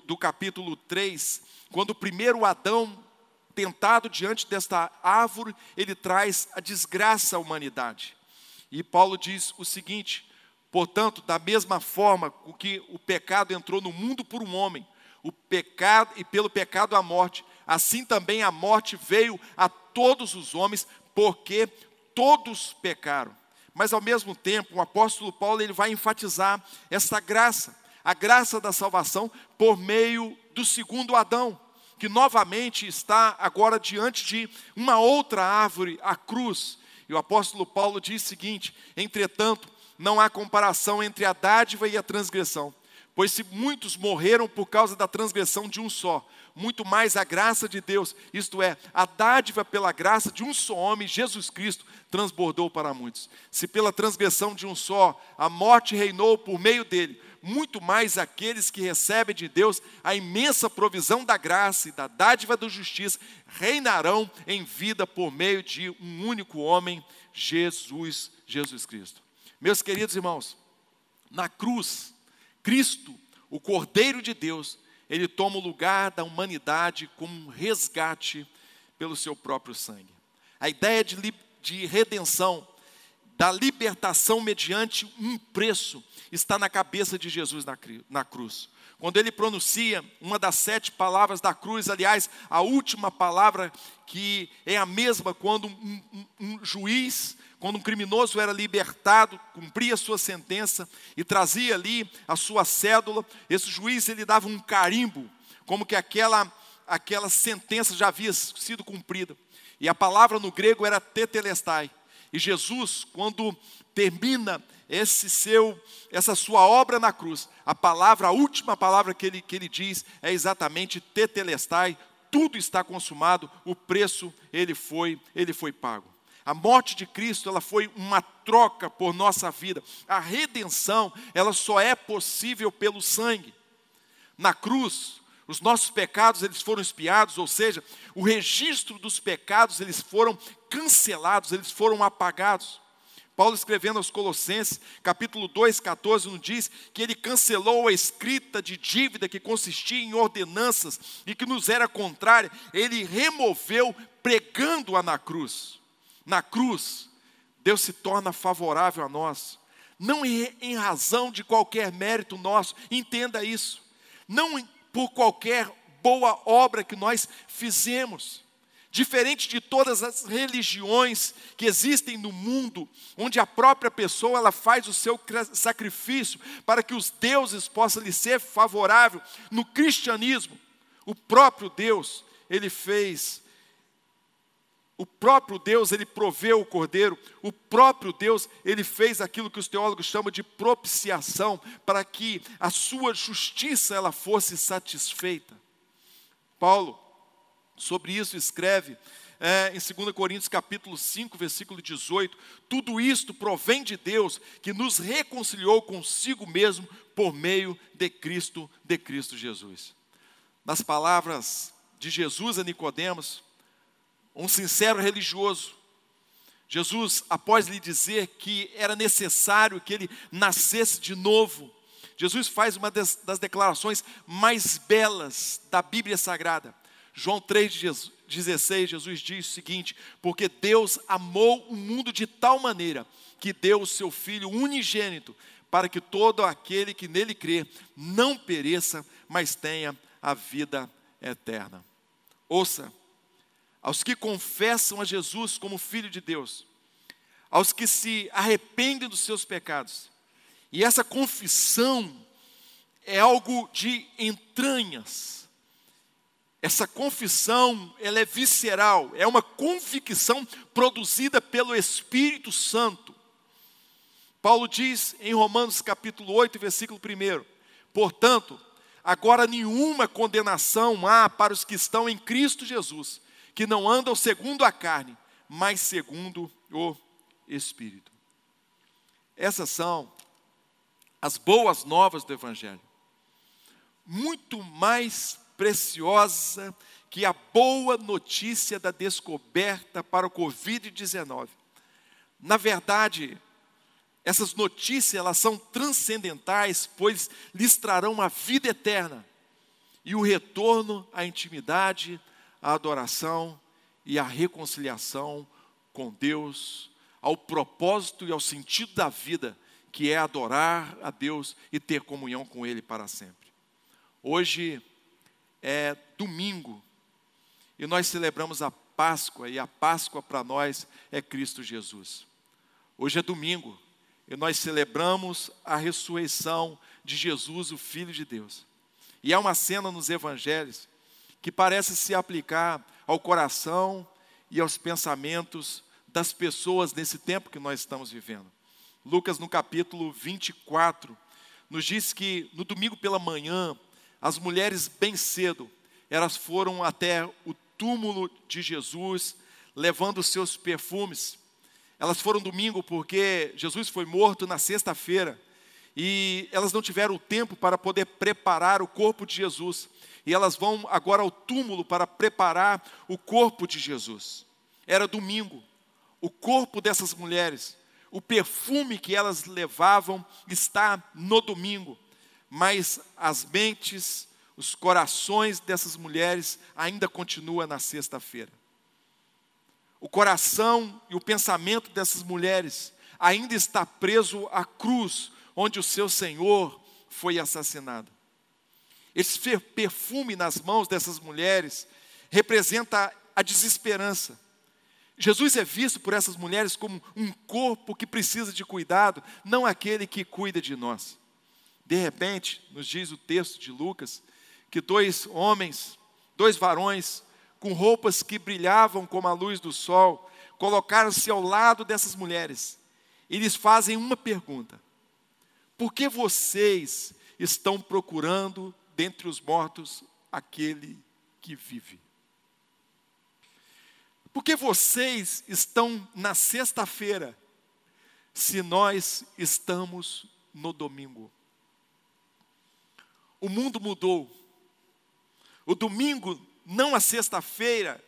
do capítulo 3, quando o primeiro Adão, tentado diante desta árvore, ele traz a desgraça à humanidade. E Paulo diz o seguinte: portanto, da mesma forma que o pecado entrou no mundo por um homem, o pecado e pelo pecado a morte, assim também a morte veio a todos os homens, porque todos pecaram. Mas ao mesmo tempo, o apóstolo Paulo ele vai enfatizar essa graça, a graça da salvação por meio do segundo Adão, que novamente está agora diante de uma outra árvore, a cruz. E o apóstolo Paulo diz o seguinte: entretanto, não há comparação entre a dádiva e a transgressão, pois se muitos morreram por causa da transgressão de um só, muito mais a graça de Deus, isto é, a dádiva pela graça de um só homem, Jesus Cristo, transbordou para muitos. Se pela transgressão de um só, a morte reinou por meio dele, muito mais aqueles que recebem de Deus a imensa provisão da graça e da dádiva da justiça, reinarão em vida por meio de um único homem, Jesus Cristo. Meus queridos irmãos, na cruz, Cristo, o Cordeiro de Deus, ele toma o lugar da humanidade como um resgate pelo seu próprio sangue. A ideia de redenção, da libertação mediante um preço, está na cabeça de Jesus na cruz. Quando ele pronuncia uma das 7 palavras da cruz, aliás, a última palavra, que é a mesma quando um juiz, quando um criminoso era libertado, cumpria a sua sentença e trazia ali a sua cédula, esse juiz ele dava um carimbo, como que aquela sentença já havia sido cumprida. E a palavra no grego era tetelestai. E Jesus, quando termina essa sua obra na cruz, a última palavra que ele diz é exatamente tetelestai, tudo está consumado, o preço ele foi pago. A morte de Cristo, ela foi uma troca por nossa vida. A redenção, ela só é possível pelo sangue. Na cruz, os nossos pecados, eles foram expiados, ou seja, o registro dos pecados, eles foram cancelados, eles foram apagados. Paulo, escrevendo aos Colossenses, capítulo 2, 14, nos diz que ele cancelou a escrita de dívida que consistia em ordenanças e que nos era contrária, ele removeu pregando-a na cruz. Na cruz, Deus se torna favorável a nós, não em razão de qualquer mérito nosso, entenda isso, não por qualquer boa obra que nós fizemos. Diferente de todas as religiões que existem no mundo, onde a própria pessoa ela faz o seu sacrifício para que os deuses possam lhe ser favorável, no cristianismo, o próprio Deus, ele proveu o Cordeiro, o próprio Deus, ele fez aquilo que os teólogos chamam de propiciação, para que a sua justiça ela fosse satisfeita. Paulo, sobre isso, escreve em 2 Coríntios capítulo 5, versículo 18, tudo isto provém de Deus, que nos reconciliou consigo mesmo por meio de Cristo Jesus. nas palavras de Jesus a Nicodemos, um sincero religioso. Jesus, após lhe dizer que era necessário que ele nascesse de novo, Jesus faz uma das declarações mais belas da Bíblia Sagrada. João 3,16, Jesus diz o seguinte: porque Deus amou o mundo de tal maneira que deu o seu Filho unigênito, para que todo aquele que nele crê não pereça, mas tenha a vida eterna. Ouça, aos que confessam a Jesus como Filho de Deus, aos que se arrependem dos seus pecados, e essa confissão é algo de entranhas. Essa confissão, ela é visceral, é uma convicção produzida pelo Espírito Santo. Paulo diz em Romanos capítulo 8, versículo 1, portanto, agora nenhuma condenação há para os que estão em Cristo Jesus, que não andam segundo a carne, mas segundo o Espírito. Essas são as boas novas do Evangelho. Muito mais preciosa que a boa notícia da descoberta para o Covid-19. Na verdade, essas notícias elas são transcendentais, pois lhes trarão a vida eterna e o retorno à intimidade, à adoração e à reconciliação com Deus, ao propósito e ao sentido da vida, que é adorar a Deus e ter comunhão com Ele para sempre. Hoje é domingo e nós celebramos a Páscoa, e a Páscoa para nós é Cristo Jesus. Hoje é domingo e nós celebramos a ressurreição de Jesus, o Filho de Deus. E há uma cena nos evangelhos que parece se aplicar ao coração e aos pensamentos das pessoas nesse tempo que nós estamos vivendo. Lucas, no capítulo 24, nos diz que no domingo pela manhã, as mulheres bem cedo, elas foram até o túmulo de Jesus, levando os seus perfumes. Elas foram domingo porque Jesus foi morto na sexta-feira, e elas não tiveram tempo para poder preparar o corpo de Jesus. E elas vão agora ao túmulo para preparar o corpo de Jesus. Era domingo. O corpo dessas mulheres, o perfume que elas levavam está no domingo, mas as mentes, os corações dessas mulheres ainda continuam na sexta-feira. O coração e o pensamento dessas mulheres ainda está preso à cruz, onde o seu Senhor foi assassinado. Esse perfume nas mãos dessas mulheres representa a desesperança. Jesus é visto por essas mulheres como um corpo que precisa de cuidado, não aquele que cuida de nós. De repente, nos diz o texto de Lucas, que dois varões, com roupas que brilhavam como a luz do sol, colocaram-se ao lado dessas mulheres e lhes fazem uma pergunta: por que vocês estão procurando dentre os mortos aquele que vive? Por que vocês estão na sexta-feira, se nós estamos no domingo? O mundo mudou. O domingo, não a sexta-feira,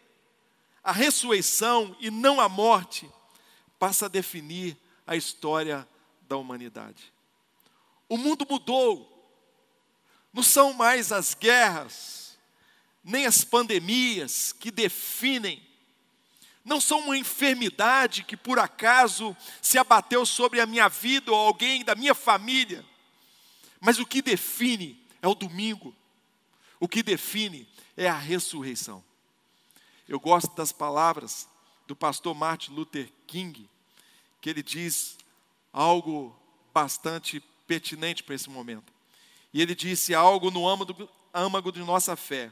a ressurreição e não a morte, passa a definir a história da humanidade. O mundo mudou. Não são mais as guerras, nem as pandemias que definem. Não são uma enfermidade que por acaso se abateu sobre a minha vida ou alguém da minha família. Mas o que define é o domingo. O que define é a ressurreição. Eu gosto das palavras do pastor Martin Luther King, que ele diz algo bastante pertinente para esse momento. E ele disse algo no âmago de nossa fé,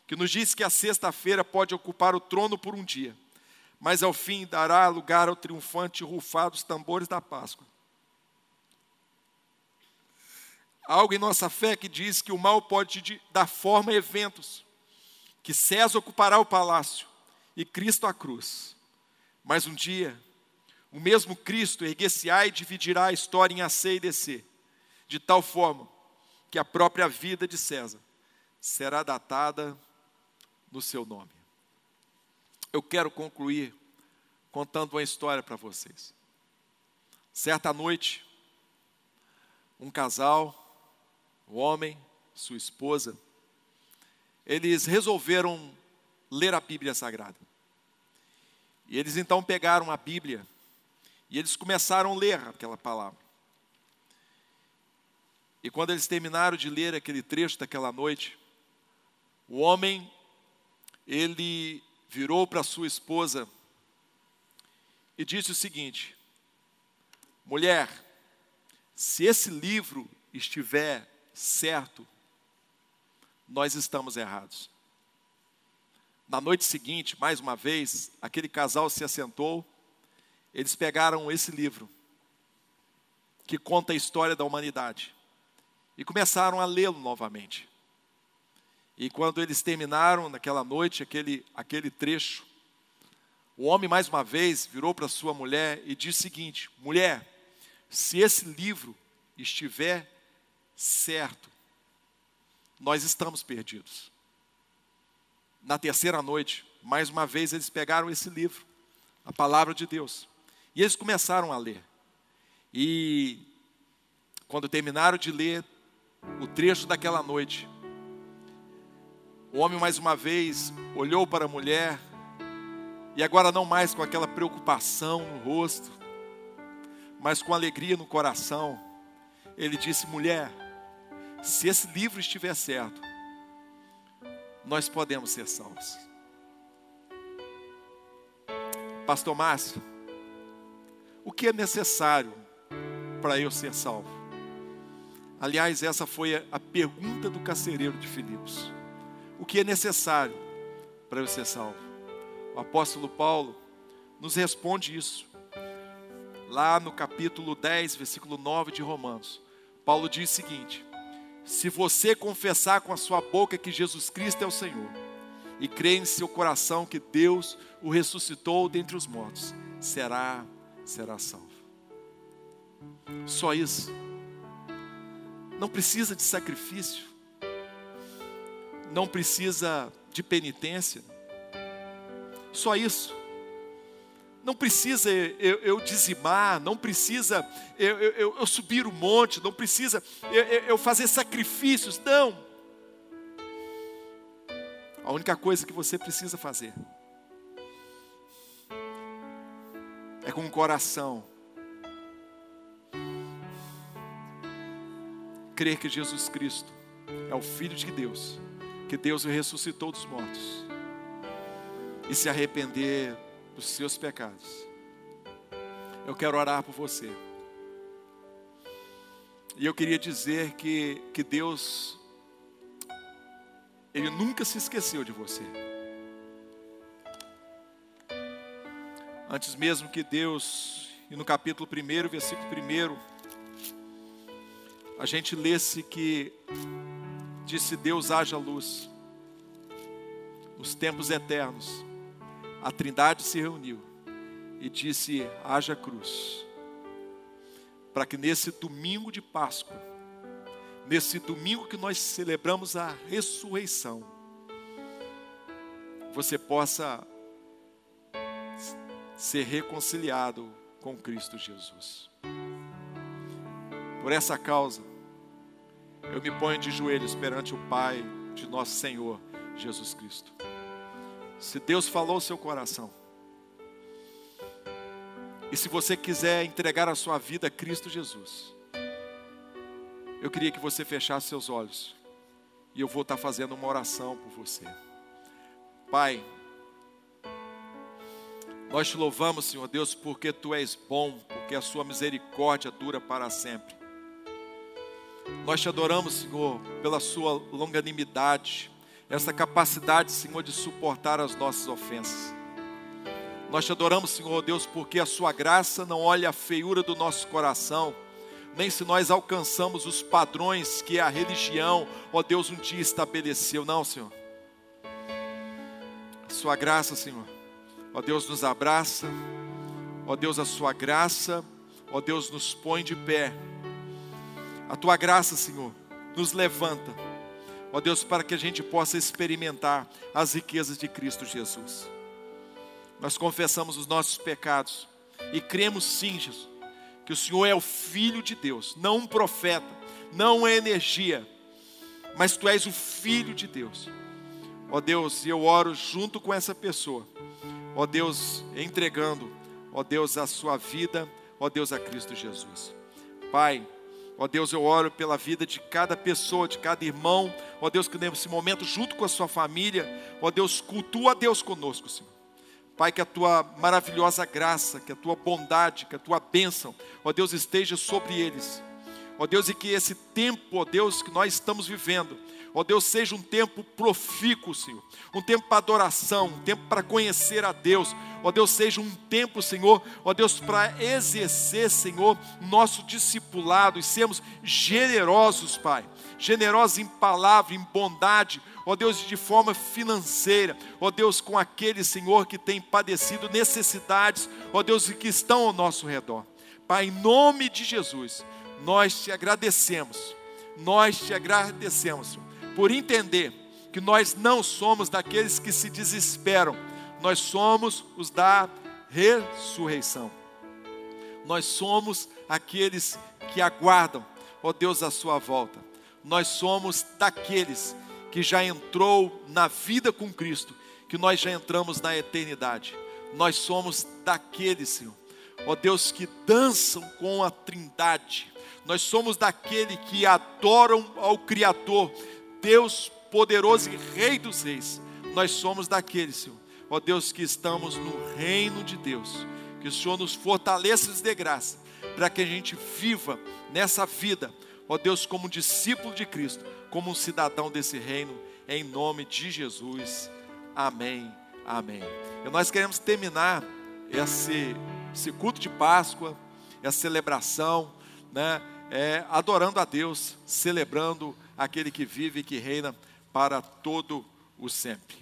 que nos diz que a sexta-feira pode ocupar o trono por um dia, mas ao fim dará lugar ao triunfante rufar dos tambores da Páscoa. Algo em nossa fé que diz que o mal pode dar forma a eventos, que César ocupará o palácio e Cristo a cruz. Mas um dia, o mesmo Cristo erguer-se-á e dividirá a história em A, C e DC, de tal forma que a própria vida de César será datada no seu nome. Eu quero concluir contando uma história para vocês. Certa noite, um casal, um homem, sua esposa, eles resolveram ler a Bíblia Sagrada. E eles então pegaram a Bíblia e eles começaram a ler aquela palavra. E quando eles terminaram de ler aquele trecho daquela noite, o homem, ele virou para sua esposa e disse o seguinte: mulher, se esse livro estiver certo, nós estamos errados. Na noite seguinte, mais uma vez, aquele casal se assentou, eles pegaram esse livro, que conta a história da humanidade, e começaram a lê-lo novamente. E quando eles terminaram naquela noite, aquele trecho, o homem mais uma vez virou para sua mulher e disse o seguinte: mulher, se esse livro estiver certo, nós estamos perdidos. Na terceira noite, mais uma vez eles pegaram esse livro, a palavra de Deus, e eles começaram a ler. E quando terminaram de ler o trecho daquela noite, o homem mais uma vez olhou para a mulher, e agora não mais com aquela preocupação no rosto, mas com alegria no coração, ele disse: mulher, se esse livro estiver certo, nós podemos ser salvos. Pastor Márcio, o que é necessário para eu ser salvo? Aliás, essa foi a pergunta do carcereiro de Filipos. O que é necessário para eu ser salvo? O apóstolo Paulo nos responde isso. Lá no capítulo 10, versículo 9 de Romanos, Paulo diz o seguinte: se você confessar com a sua boca que Jesus Cristo é o Senhor, e crer em seu coração que Deus o ressuscitou dentre os mortos, será salvo. Só isso. Não precisa de sacrifício, não precisa de penitência, só isso. Não precisa eu dizimar, não precisa eu subir o monte, não precisa eu fazer sacrifícios, não. A única coisa que você precisa fazer é com o coração crer que Jesus Cristo é o Filho de Deus, que Deus o ressuscitou dos mortos, e se arrepender dos seus pecados. Eu quero orar por você. E eu queria dizer que Deus, Ele nunca se esqueceu de você. Antes mesmo que Deus, e no capítulo 1, versículo 1, a gente lesse que disse: Deus haja luz. Nos tempos eternos, a Trindade se reuniu e disse: haja cruz. Para que nesse domingo de Páscoa, nesse domingo que nós celebramos a ressurreição, você possa ser reconciliado com Cristo Jesus. Por essa causa, eu me ponho de joelhos perante o Pai de nosso Senhor Jesus Cristo. Se Deus falou ao seu coração, e se você quiser entregar a sua vida a Cristo Jesus, eu queria que você fechasse seus olhos, e eu vou estar fazendo uma oração por você. Pai, nós te louvamos, Senhor Deus, porque Tu és bom, porque a sua misericórdia dura para sempre. Nós te adoramos, Senhor, pela sua longanimidade, essa capacidade, Senhor, de suportar as nossas ofensas. Nós te adoramos, Senhor Deus, porque a sua graça não olha a feiura do nosso coração, nem se nós alcançamos os padrões que a religião, ó Deus, um dia estabeleceu. Não, Senhor. A sua graça, Senhor, ó Deus, nos abraça. Ó Deus, a sua graça, ó Deus, nos põe de pé. A tua graça, Senhor, nos levanta. ó Deus, para que a gente possa experimentar as riquezas de Cristo Jesus. Nós confessamos os nossos pecados e cremos sim, Jesus, que o Senhor é o Filho de Deus, não um profeta, não é energia, mas Tu és o Filho de Deus. Ó Deus, eu oro junto com essa pessoa, ó Deus, entregando, ó Deus, a sua vida, ó Deus, a Cristo Jesus. Pai, ó Deus, eu oro pela vida de cada pessoa, de cada irmão, ó Deus, que nesse momento, junto com a sua família, ó Deus, cultua a Deus conosco, Senhor. Pai, que a Tua maravilhosa graça, que a Tua bondade, que a Tua bênção, ó Deus, esteja sobre eles. Ó Deus, e que esse tempo, ó Deus, que nós estamos vivendo, ó Deus, seja um tempo profícuo, Senhor. Um tempo para adoração, um tempo para conhecer a Deus. Ó Deus, seja um tempo, Senhor, ó Deus, para exercer, Senhor, nosso discipulado e sermos generosos, Pai. Generosos em palavra, em bondade, ó Deus, de forma financeira. Ó Deus, com aqueles, Senhor, que têm padecido necessidades, ó Deus, e que estão ao nosso redor. Pai, em nome de Jesus, nós Te agradecemos. Nós Te agradecemos, Senhor, por entender que nós não somos daqueles que se desesperam, nós somos os da ressurreição. Nós somos aqueles que aguardam, ó Deus, a Sua volta. Nós somos daqueles que já entrou na vida com Cristo, que nós já entramos na eternidade. Nós somos daqueles, Senhor, ó Deus, que dançam com a Trindade. Nós somos daquele que adoram ao Criador, Deus poderoso e Rei dos Reis. Nós somos daqueles, Senhor, ó Deus, que estamos no reino de Deus. Que o Senhor nos fortaleça e nos dê graça, para que a gente viva nessa vida, ó Deus, como discípulo de Cristo, como um cidadão desse reino, em nome de Jesus. Amém, amém. E nós queremos terminar esse culto de Páscoa, essa celebração, né? Adorando a Deus, celebrando aquele que vive e que reina para todo o sempre.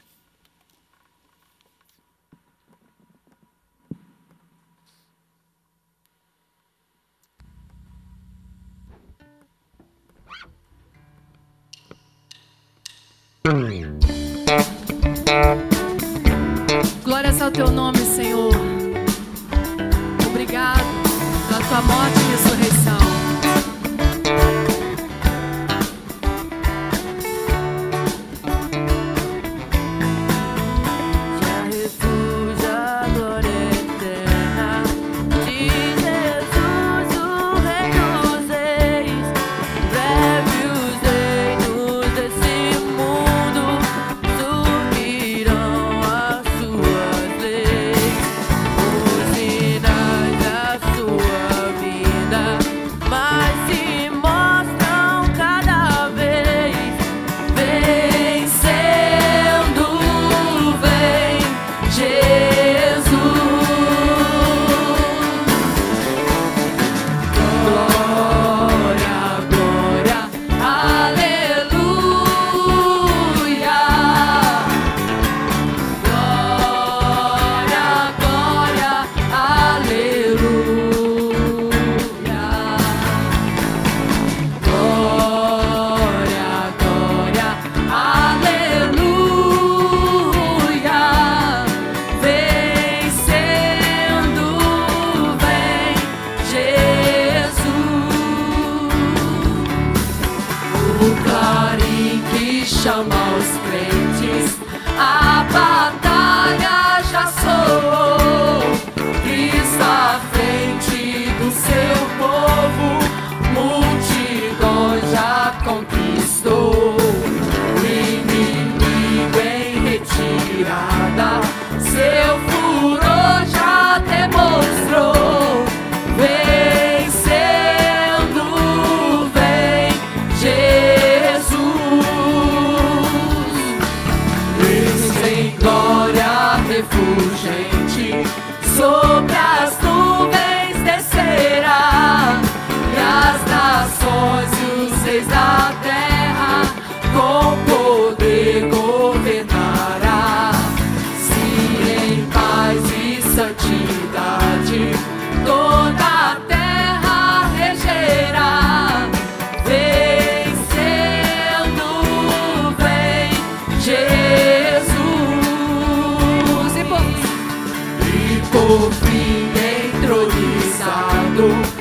Glórias ao Teu nome, Senhor. Obrigado pela Tua morte e ressurreição. por fim entronizado.